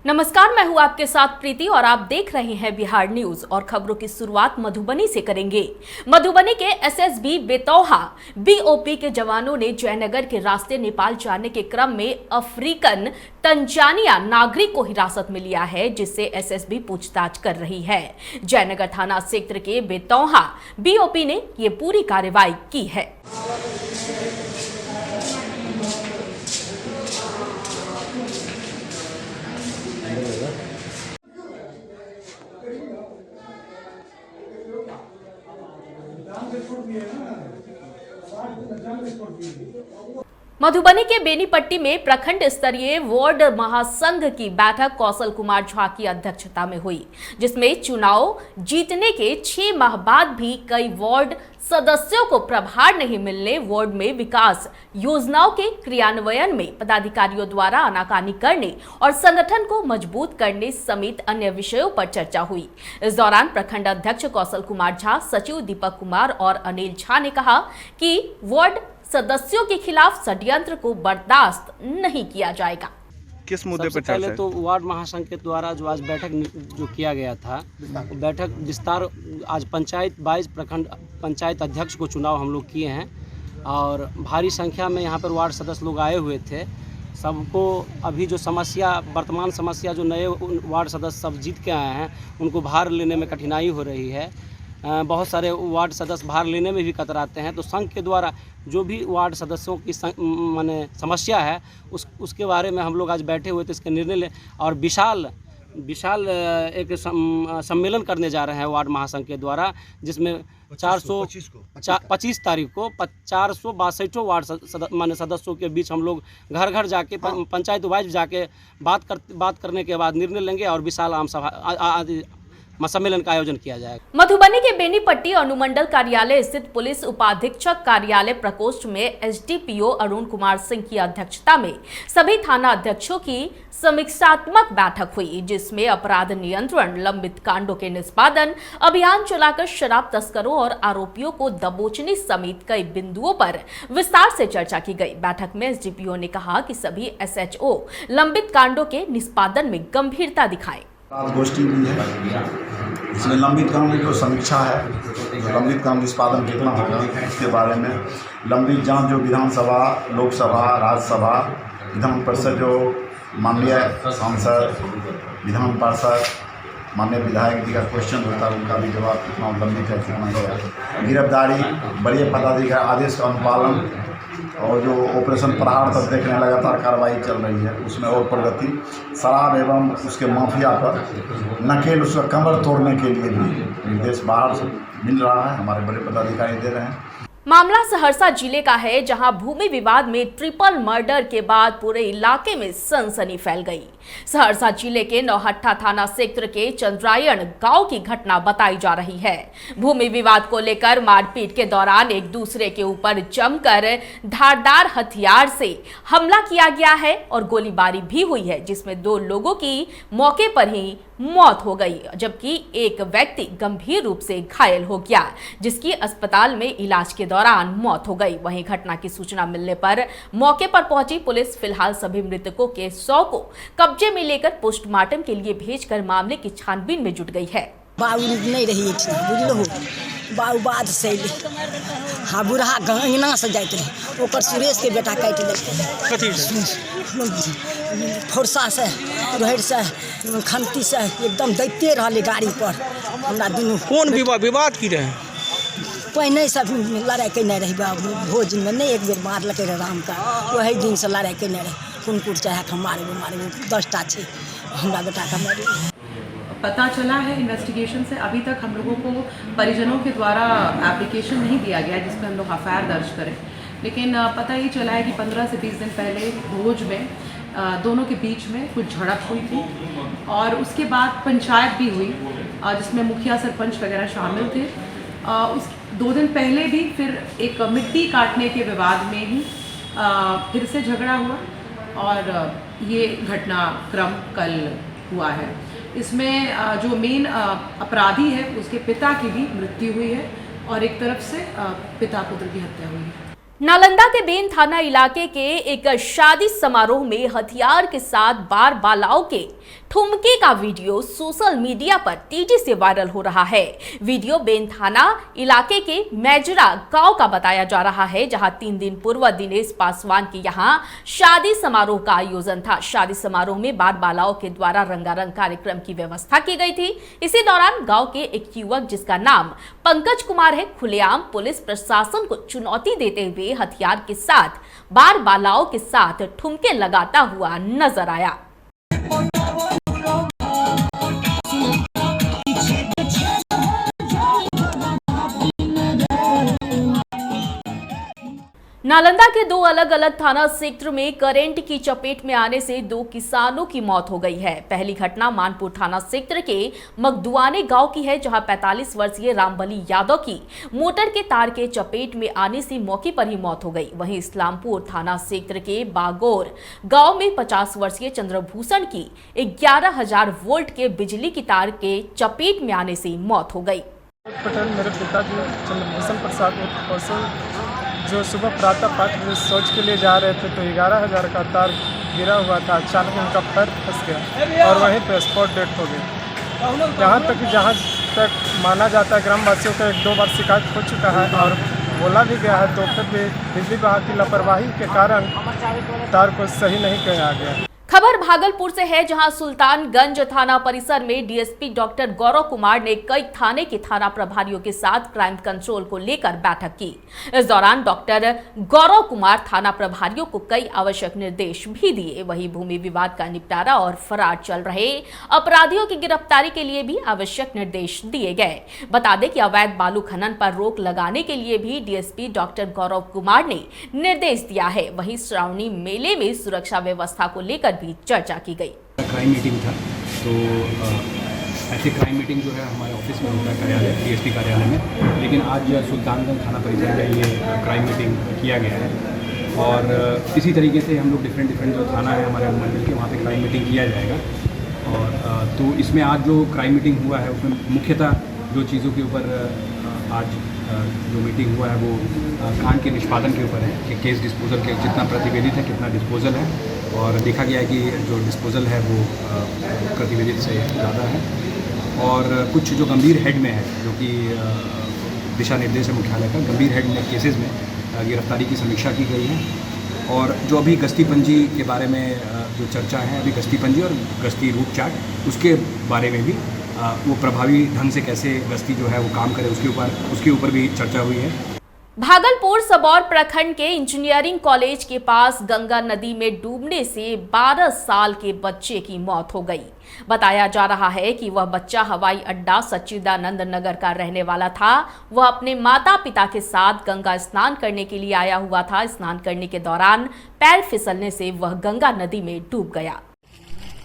नमस्कार, मैं हूं आपके साथ प्रीति और आप देख रहे हैं बिहार न्यूज। और खबरों की शुरुआत मधुबनी से करेंगे। मधुबनी के एसएसबी बेतौहा बीओपी के जवानों ने जयनगर के रास्ते नेपाल जाने के क्रम में अफ्रीकन तंजानिया नागरिक को हिरासत में लिया है, जिससे एसएसबी पूछताछ कर रही है। जयनगर थाना क्षेत्र के बेतौहा बीओपी ने ये पूरी कार्रवाई की है। मधुबनी के बेनीपट्टी में प्रखंड स्तरीय वार्ड महासंघ की बैठक कौशल कुमार झा की अध्यक्षता में हुई, जिसमें चुनाव जीतने के 6 माह बाद भी कई वार्ड सदस्यों को प्रभार नहीं मिलने, वार्ड में विकास योजनाओं के क्रियान्वयन में पदाधिकारियों द्वारा आनाकानी करने और संगठन को मजबूत करने समेत अन्य विषयों पर चर्चा हुई। इस दौरान प्रखंड अध्यक्ष कौशल कुमार झा, सचिव दीपक कुमार और अनिल झा ने कहा कि वार्ड सदस्यों के खिलाफ षड्यंत्र को बर्दाश्त नहीं किया जाएगा। किस मुद्दे पर पहले तो वार्ड महासंघ के द्वारा जो आज बैठक जो किया गया था, बैठक विस्तार आज पंचायत 22 प्रखंड पंचायत अध्यक्ष को चुनाव हम लोग किए हैं और भारी संख्या में यहाँ पर वार्ड सदस्य लोग आए हुए थे। सबको अभी जो समस्या वर्तमान समस्या जो नए वार्ड सदस्य सब जीत के आए हैं उनको भार लेने में कठिनाई हो रही है। बहुत सारे वार्ड सदस्य भार लेने में भी कतराते हैं, तो संघ के द्वारा जो भी वार्ड सदस्यों की माने समस्या है उसके बारे में हम लोग आज बैठे हुए थे, इसके निर्णय ले और विशाल एक सम्मेलन करने जा रहे हैं वार्ड महासंघ के द्वारा, जिसमें 25 तारीख को 462 वार्ड माने सदस्यों के बीच हम लोग घर घर जाके पंचायत वाइज जाके बात करने के बाद निर्णय लेंगे और विशाल आम सभा सम्मेलन का आयोजन किया जाएगा। मधुबनी के बेनीपट्टी अनुमंडल कार्यालय स्थित पुलिस उपाधीक्षक कार्यालय प्रकोष्ठ में एसडीपीओ अरुण कुमार सिंह की अध्यक्षता में सभी थाना अध्यक्षों की समीक्षात्मक बैठक हुई, जिसमें अपराध नियंत्रण, लंबित कांडों के निष्पादन अभियान चलाकर शराब तस्करों और आरोपियों को दबोचने समेत कई बिंदुओं पर विस्तार से चर्चा की गई। बैठक में एसडीपीओ ने कहा कि सभी एसएचओ लंबित कांडों के निष्पादन में गंभीरता दिखाएं। गोष्ठी भी है, इसमें लंबित काम की समीक्षा है, लंबित काम निष्पादन कितना होगा इसके बारे में। लंबित जांच जो विधानसभा, लोकसभा, राज्यसभा, विधान परिषद जो माननीय सांसद, विधान पार्षद, माननीय विधायक जी का क्वेश्चन होता है, उनका भी जवाब कितना लंबित है, कितना गया। गिरफ्तारी, बड़े पदाधिकारी आदेश का अनुपालन और जो ऑपरेशन प्रहार तक देखने लगातार कार्रवाई चल रही है, उसमें और प्रगति। शराब एवं उसके माफिया पर नकेल, उसका कमर तोड़ने के लिए भी निर्देश बाहर से मिल रहा है, हमारे बड़े पदाधिकारी दे रहे हैं। मामला सहरसा जिले का है, जहां भूमि विवाद में ट्रिपल मर्डर के बाद पूरे इलाके में सनसनी फैल गई। सहरसा जिले के नौहट्टा थाना क्षेत्र के चंद्रायण गांव की घटना बताई जा रही है। भूमि विवाद को लेकर मारपीट के दौरान एक दूसरे के ऊपर जमकर धारदार हथियार से हमला किया गया है और गोलीबारी भी हुई है, जिसमें 2 लोगों की मौके पर ही मौत हो गई, जबकि एक व्यक्ति गंभीर रूप से घायल हो गया, जिसकी अस्पताल में इलाज के दौरान मौत हो गई। वहीं घटना की सूचना मिलने पर मौके पर पहुंची पुलिस फिलहाल सभी मृतकों के शव को कब्जे में लेकर पोस्टमार्टम के लिए भेजकर मामले की छानबीन में जुट गई है। बाबू नहीं रही बुझलो, बाबू बाद से हाँ बुढ़ा गंगना से जाते रहे, ओकर सुरेश के बेटा काट ले फोरसा से रोहड़ से खमती से एकदम दैते रहे गाड़ी पर। हमरा दुनू कौन विवाद की रहे पहले सब लड़ाई करने रही, भोज में नहीं एक बेर मारलक राम का, वही दिन से लड़ाई करने रहे, कुनकुट चाहे मारे 10टा छे हमरा बेटा का मारे। पता चला है इन्वेस्टिगेशन से, अभी तक हम लोगों को परिजनों के द्वारा एप्लीकेशन नहीं दिया गया जिस पर हम लोग एफआईआर दर्ज करें, लेकिन पता ये चला है कि 15 से 20 दिन पहले भोज में दोनों के बीच में कुछ झड़प हुई थी और उसके बाद पंचायत भी हुई जिसमें मुखिया सरपंच वगैरह शामिल थे। उस 2 दिन पहले भी फिर एक मिट्टी काटने के विवाद में ही फिर से झगड़ा हुआ और ये घटनाक्रम कल हुआ है। इसमें जो मेन अपराधी है उसके पिता की भी मृत्यु हुई है और एक तरफ से पिता पुत्र की हत्या हुई है। नालंदा के बेन थाना इलाके के एक शादी समारोह में हथियार के साथ बार बालाओं के ठुमके का वीडियो सोशल मीडिया पर तेजी से वायरल हो रहा है। वीडियो बेन थाना इलाके के मेजरा गांव का बताया जा रहा है, जहां 3 दिन पूर्व दिनेश पासवान के यहां शादी समारोह का आयोजन था। शादी समारोह में बार बालाओं के द्वारा रंगारंग कार्यक्रम की व्यवस्था की गई थी। इसी दौरान गांव के एक युवक जिसका नाम पंकज कुमार है, खुलेआम पुलिस प्रशासन को चुनौती देते हुए हथियार के साथ बार बालाओं के साथ ठुमके लगाता हुआ नजर आया। नालंदा के 2 अलग अलग थाना क्षेत्र में करंट की चपेट में आने से 2 किसानों की मौत हो गई है। पहली घटना मानपुर थाना क्षेत्र के मगदुआने गांव की है, जहां 45 वर्षीय रामबली यादव की मोटर के तार के चपेट में आने से मौके पर ही मौत हो गई। वहीं इस्लामपुर थाना क्षेत्र के बागोर गांव में 50 वर्षीय चंद्रभूषण की 11,000 वोल्ट के बिजली की तार के चपेट में आने से मौत हो गई। पटेल मेरे पिताजी चंद्रभूषण प्रसाद कौशल जो सुबह प्रातः 5 बजे शौच के लिए जा रहे थे तो 11,000 का तार गिरा हुआ था। अचानक उनका पैर फंस गया और वहीं पर स्पॉट डेथ हो गई। जहाँ तक माना जाता है ग्रामवासियों का 1-2 बार शिकायत हो चुका है और बोला भी गया है, तो फिर भी बिजली विभाग की लापरवाही के कारण तार को सही नहीं किया गया। खबर भागलपुर से है, जहां सुल्तानगंज थाना परिसर में डीएसपी डॉक्टर गौरव कुमार ने कई थाने के थाना प्रभारियों के साथ क्राइम कंट्रोल को लेकर बैठक की। इस दौरान डॉक्टर गौरव कुमार थाना प्रभारियों को कई आवश्यक निर्देश भी दिए। वहीं भूमि विवाद का निपटारा और फरार चल रहे अपराधियों की गिरफ्तारी के लिए भी आवश्यक निर्देश दिए गए। बता दें कि अवैध बालू खनन पर रोक लगाने के लिए भी डीएसपी डॉक्टर गौरव कुमार ने निर्देश दिया है। वहीं श्रावणी मेले में सुरक्षा व्यवस्था को लेकर चर्चा की गई। क्राइम मीटिंग था, तो ऐसे क्राइम मीटिंग जो है हमारे ऑफिस में होता है, कार्यालय डीएसपी कार्यालय में, लेकिन आज सुल्तानगंज थाना परिसर में ये क्राइम मीटिंग किया गया है और इसी तरीके से हम लोग डिफरेंट जो थाना है हमारे मंडल के, वहाँ पे क्राइम मीटिंग किया जाएगा। और तो इसमें आज जो क्राइम मीटिंग हुआ है उसमें मुख्यतः जो चीज़ों के ऊपर आज जो मीटिंग हुआ है वो कांड के निष्पादन के ऊपर है कि केस डिस्पोजल के जितना प्रतिवेदित है कितना डिस्पोजल है, और देखा गया है कि जो डिस्पोजल है वो प्रतिवेदित से ज़्यादा है। और कुछ जो गंभीर हेड में है, जो कि दिशा निर्देश है मुख्यालय का, गंभीर हेड में केसेस में गिरफ्तारी की समीक्षा की गई है। और जो अभी गश्ती पंजी के बारे में जो चर्चा है, अभी गश्ती पंजी और गश्ती रूट चार्ट, उसके बारे में भी वो प्रभावी ढंग से कैसे गश्ती जो है वो काम करे, उसके ऊपर भी चर्चा हुई है। भागलपुर सबौर प्रखंड के इंजीनियरिंग कॉलेज के पास गंगा नदी में डूबने से 12 साल के बच्चे की मौत हो गई। बताया जा रहा है कि वह बच्चा हवाई अड्डा सच्चिदानंद नगर का रहने वाला था। वह अपने माता पिता के साथ गंगा स्नान करने के लिए आया हुआ था। स्नान करने के दौरान पैर फिसलने से वह गंगा नदी में डूब गया।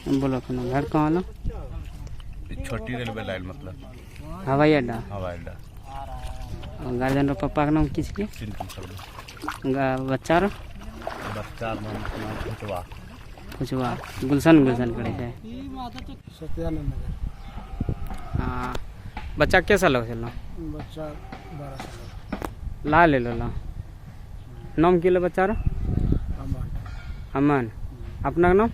बोलो घर कहाँ? छोटी रेलवे लाइन, मतलब हवाई अड्डा। गार्जियन पापा का नाम किसके? बच्चा कुचवा गुलशन करे है। हाँ, बच्चा क्या साल हो? बच्चा 12 साल। ला ले लो ला। नाम क्या बच्चा? अमन। अपना नाम?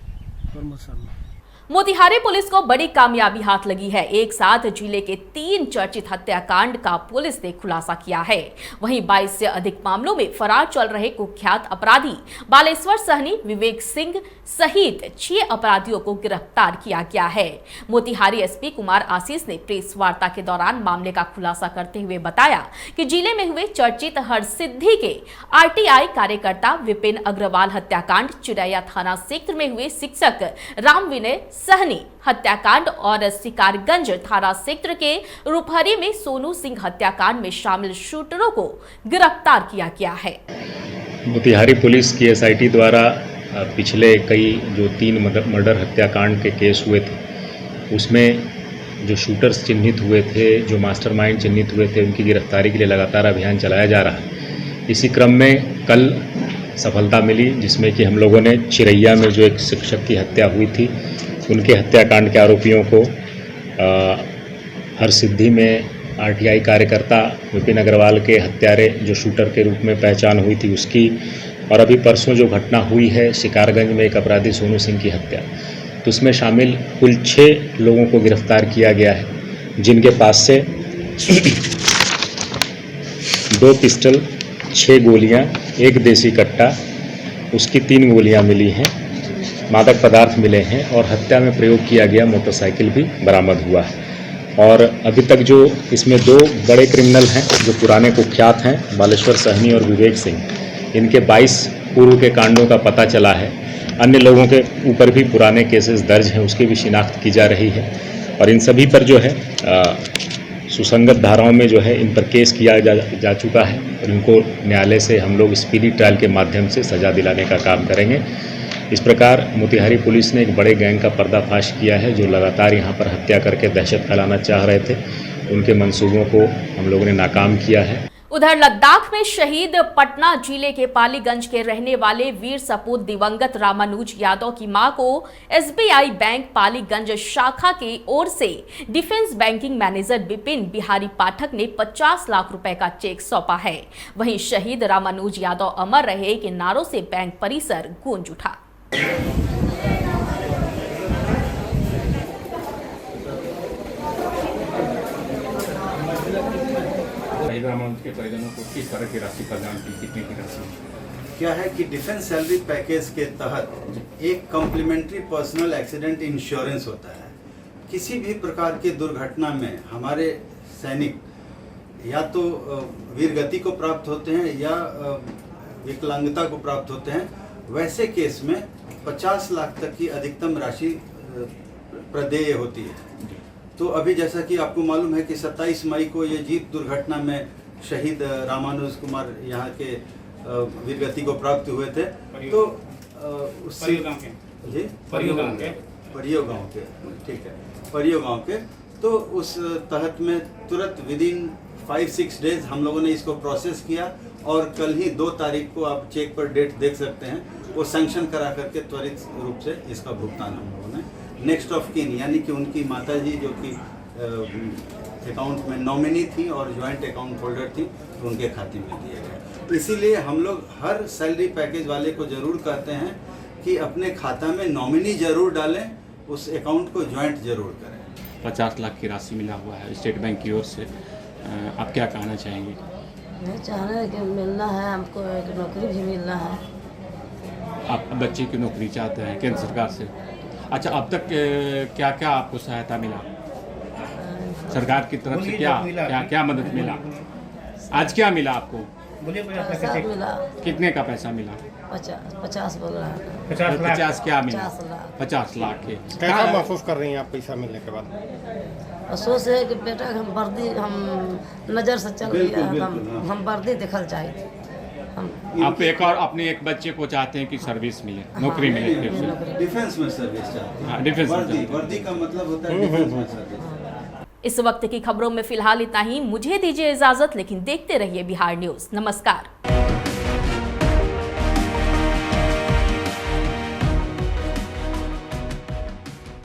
मोतिहारी पुलिस को बड़ी कामयाबी हाथ लगी है। एक साथ जिले के 3 चर्चित हत्याकांड का पुलिस ने खुलासा किया है। वहीं 22 से अधिक मामलों में फरार चल रहे कुख्यात अपराधी बालेश्वर सहनी, विवेक सिंह सहित 6 अपराधियों को गिरफ्तार किया गया है। मोतिहारी एसपी कुमार आशीष ने प्रेस वार्ता के दौरान मामले का खुलासा करते हुए बताया कि जिले में हुए चर्चित हरसिद्धि के आरटीआई कार्यकर्ता विपिन अग्रवाल हत्याकांड, चिरैया थाना क्षेत्र में हुए शिक्षक राम विनय सहनी हत्याकांड और शिकारगंज थाना क्षेत्र के रुपहरी में सोनू सिंह हत्याकांड में शामिल शूटरों को गिरफ्तार किया गया है। मोतिहारी पुलिस की एसआईटी द्वारा पिछले कई जो 3 मर्डर हत्याकांड के केस हुए थे, उसमें जो शूटर्स चिन्हित हुए थे, जो मास्टरमाइंड चिन्हित हुए थे, उनकी गिरफ्तारी के लिए लगातार अभियान चलाया जा रहा है। इसी क्रम में कल सफलता मिली, जिसमें कि हम लोगों ने चिरैया में जो एक शिक्षक की हत्या हुई थी, उनके हत्याकांड के आरोपियों को हरसिद्धि में आरटीआई कार्यकर्ता विपिन अग्रवाल के हत्यारे जो शूटर के रूप में पहचान हुई थी उसकी, और अभी परसों जो घटना हुई है शिकारगंज में एक अपराधी सोनू सिंह की हत्या, तो उसमें शामिल कुल 6 लोगों को गिरफ्तार किया गया है, जिनके पास से 2 पिस्टल, 6 गोलियां, 1 देसी कट्टा, उसकी 3 गोलियां मिली हैं, मादक पदार्थ मिले हैं और हत्या में प्रयोग किया गया मोटरसाइकिल भी बरामद हुआ है। और अभी तक जो इसमें 2 बड़े क्रिमिनल हैं जो पुराने कुख्यात हैं, बालेश्वर सहनी और विवेक सिंह, इनके 22 पूर्व के कांडों का पता चला है। अन्य लोगों के ऊपर भी पुराने केसेस दर्ज हैं, उसकी भी शिनाख्त की जा रही है और इन सभी पर जो है सुसंगत धाराओं में जो है इन पर केस किया जा चुका है और इनको न्यायालय से हम लोग स्पीडी ट्रायल के माध्यम से सज़ा दिलाने का काम करेंगे। इस प्रकार मोतिहारी पुलिस ने एक बड़े गैंग का पर्दाफाश किया है जो लगातार यहाँ पर हत्या करके दहशत फैलाना चाह रहे थे। उनके मंसूबों को हम लोगों ने नाकाम किया है। उधर लद्दाख में शहीद पटना जिले के पालीगंज के रहने वाले वीर सपूत दिवंगत रामानुज यादव की मां को एसबीआई बैंक पालीगंज शाखा की ओर से defence banking manager Vipin Bihari Pathak ने 50 लाख रुपए का चेक सौंपा है। वहीं शहीद रामानुज यादव अमर रहे के नारों से बैंक परिसर गूंज उठा। के परिजनों को किस तरह की राशि प्रदान की, कितने की राशि? क्या है कि डिफेंस सैलरी पैकेज के तहत एक कॉम्प्लीमेंट्री पर्सनल एक्सीडेंट इंश्योरेंस होता है। किसी भी प्रकार की दुर्घटना में हमारे सैनिक या तो वीरगति को प्राप्त होते हैं या विकलांगता को प्राप्त होते हैं, वैसे केस में 50 लाख तक की अधिकतम राशि प्रदेय होती है। तो अभी जैसा कि आपको मालूम है कि 27 मई को ये जीप दुर्घटना में शहीद रामानुज कुमार यहाँ के वीरगति को प्राप्त हुए थे, तो उससे परियो गांव के ठीक है, परियो गांव के, तो उस तहत में तुरंत विदिन 5-6 डेज हम लोगों ने इसको प्रोसेस किया और कल ही 2 तारीख को आप चेक पर डेट देख सकते हैं, वो सैंक्शन करा करके त्वरित रूप से इसका भुगतान हम लोगों ने नेक्स्ट ऑफ किन यानी कि उनकी माताजी जो कि अकाउंट में नॉमिनी थी और ज्वाइंट अकाउंट होल्डर थी, तो उनके खाते में दिए गए। इसीलिए हम लोग हर सैलरी पैकेज वाले को ज़रूर कहते हैं कि अपने खाता में नॉमिनी ज़रूर डालें, उस अकाउंट को ज्वाइंट ज़रूर करें। 50 लाख की राशि मिला हुआ है स्टेट बैंक की ओर से, आप क्या कहना चाहेंगे? मैं चाह रहे हैं कि मिलना है, हमको एक नौकरी भी मिलना है। आप बच्चे की नौकरी चाहते हैं केंद्र सरकार से? अच्छा, अब तक क्या क्या आपको सहायता मिला सरकार की तरफ से? क्या मदद मिला? आज क्या मिला आपको? पैसा मिला। कितने का पैसा मिला? 50 बोल रहा है। 50 क्या मिला? 50 लाख के। कैसा महसूस कर रही हैं आप पैसा मिलने के बाद? अफसोस है कि बेटा हम वर्दी हम नज़र से चल गया, हम वर्दी देखल चाहिए। आप एक और अपने एक बच्चे को चाहते हैं कि सर्विस मिले, नौकरी मिले, डिफेंस में सर्विस चाहते हैं। डिफेंस वर्दी का मतलब होता है डिफेंस में सर्विस। इस वक्त की खबरों में फिलहाल इतना ही। मुझे दीजिए इजाजत, लेकिन देखते रहिए बिहार न्यूज। नमस्कार।